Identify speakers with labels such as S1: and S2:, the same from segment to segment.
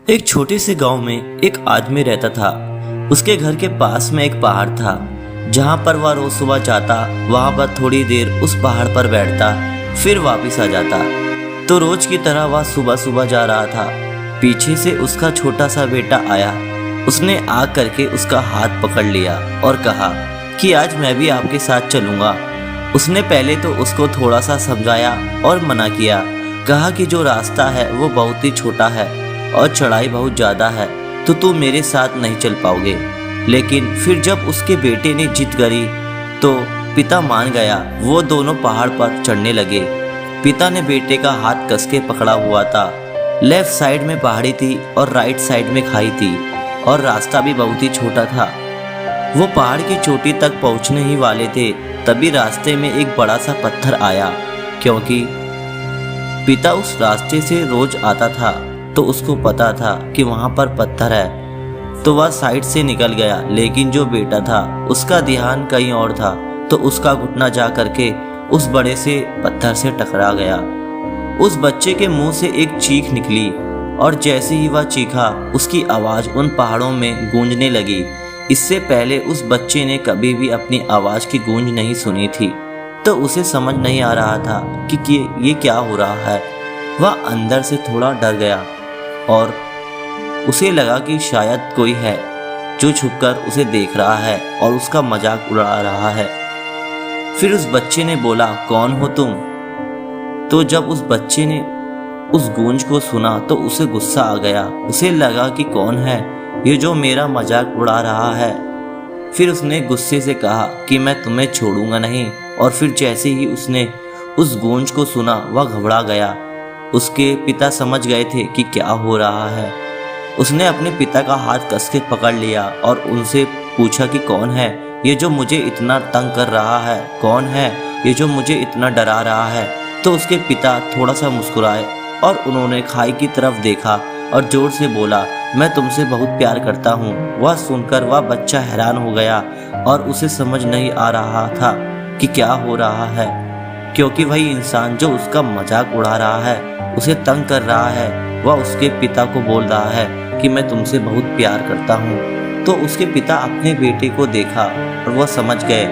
S1: एक छोटे से गांव में एक आदमी रहता था। उसके घर के पास में एक पहाड़ था जहां पर वह रोज सुबह जाता, वहां पर थोड़ी देर उस पहाड़ पर बैठता, फिर वापस आ जाता। तो रोज की तरह वह सुबह सुबह जा रहा था। पीछे से उसका छोटा सा बेटा आया। उसने आ करके उसका हाथ पकड़ लिया और कहा कि आज मैं भी आपके साथ चलूंगा। उसने पहले तो उसको थोड़ा सा समझाया और मना किया। कहा कि जो रास्ता है वो बहुत ही छोटा है और चढ़ाई बहुत ज़्यादा है, तो तू मेरे साथ नहीं चल पाओगे। लेकिन फिर जब उसके बेटे ने जिद करी तो पिता मान गया। वो दोनों पहाड़ पर चढ़ने लगे। पिता ने बेटे का हाथ कस के पकड़ा हुआ था। लेफ्ट साइड में पहाड़ी थी और राइट साइड में खाई थी और रास्ता भी बहुत ही छोटा था। वो पहाड़ की चोटी तक पहुंचने ही वाले थे, तभी रास्ते में एक बड़ा सा पत्थर आया। क्योंकि पिता उस रास्ते से रोज आता था तो उसको पता था कि वहाँ पर पत्थर है, तो वह साइड से निकल गया। लेकिन जो बेटा था उसका ध्यान कहीं और था, तो उसका घुटना जा करके उस बड़े से पत्थर से टकरा गया। उस बच्चे के मुंह से एक चीख निकली और जैसे ही वह चीखा उसकी आवाज़ उन पहाड़ों में गूंजने लगी। इससे पहले उस बच्चे ने कभी भी अपनी आवाज़ की गूंज नहीं सुनी थी, तो उसे समझ नहीं आ रहा था कि ये क्या हो रहा है। वह अंदर से थोड़ा डर गया और उसे लगा कि शायद कोई है जो छुपकर उसे देख रहा है और उसका मजाक उड़ा रहा है। फिर उस बच्चे ने बोला, कौन हो तुम? तो जब उस बच्चे ने उस गूंज को सुना तो उसे गुस्सा आ गया। उसे लगा कि कौन है ये जो मेरा मजाक उड़ा रहा है। फिर उसने गुस्से से कहा कि मैं तुम्हें छोड़ूंगा नहीं। और फिर जैसे ही उसने उस गूंज को सुना वह घबरा गया। उसके पिता समझ गए थे कि क्या हो रहा है। उसने अपने पिता का हाथ कस के पकड़ लिया और उनसे पूछा कि कौन है ये जो मुझे इतना तंग कर रहा है, कौन है ये जो मुझे इतना डरा रहा है। तो उसके पिता थोड़ा सा मुस्कुराए और उन्होंने खाई की तरफ देखा और जोर से बोला, मैं तुमसे बहुत प्यार करता हूँ। वह सुनकर वह बच्चा हैरान हो गया और उसे समझ नहीं आ रहा था कि क्या हो रहा है, क्योंकि वही इंसान जो उसका मजाक उड़ा रहा है, उसे तंग कर रहा है, वह उसके पिता को बोल रहा है कि मैं तुमसे बहुत प्यार करता हूँ। तो उसके पिता अपने बेटे को देखा और वह समझ गए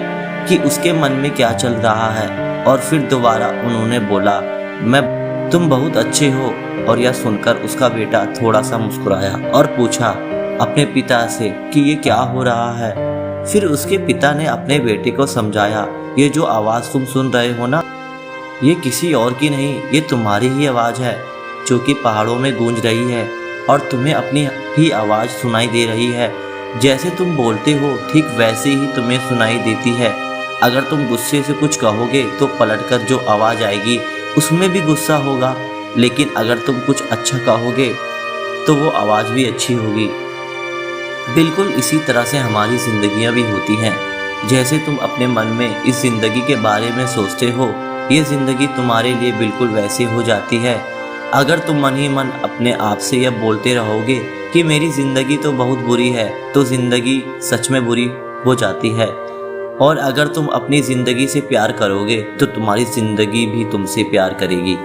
S1: कि उसके मन में क्या चल रहा है। और फिर दोबारा उन्होंने बोला, तुम बहुत अच्छे हो। और यह सुनकर उसका बेटा थोड़ा सा मुस्कुराया और पूछा अपने पिता से कि ये क्या हो रहा है। फिर उसके पिता ने अपने बेटे को समझाया, ये जो आवाज़ तुम सुन रहे हो ना, ये किसी और की नहीं, ये तुम्हारी ही आवाज़ है जो कि पहाड़ों में गूंज रही है और तुम्हें अपनी ही आवाज़ सुनाई दे रही है। जैसे तुम बोलते हो ठीक वैसे ही तुम्हें सुनाई देती है। अगर तुम गुस्से से कुछ कहोगे तो पलटकर जो आवाज़ आएगी उसमें भी गुस्सा होगा, लेकिन अगर तुम कुछ अच्छा कहोगे तो वो आवाज़ भी अच्छी होगी। बिल्कुल इसी तरह से हमारी ज़िंदगियाँ भी होती हैं। जैसे तुम अपने मन में इस ज़िंदगी के बारे में सोचते हो, ये ज़िंदगी तुम्हारे लिए बिल्कुल वैसे हो जाती है। अगर तुम मन ही मन अपने आप से यह बोलते रहोगे कि मेरी ज़िंदगी तो बहुत बुरी है, तो ज़िंदगी सच में बुरी हो जाती है। और अगर तुम अपनी ज़िंदगी से प्यार करोगे तो तुम्हारी ज़िंदगी भी तुमसे प्यार करेगी।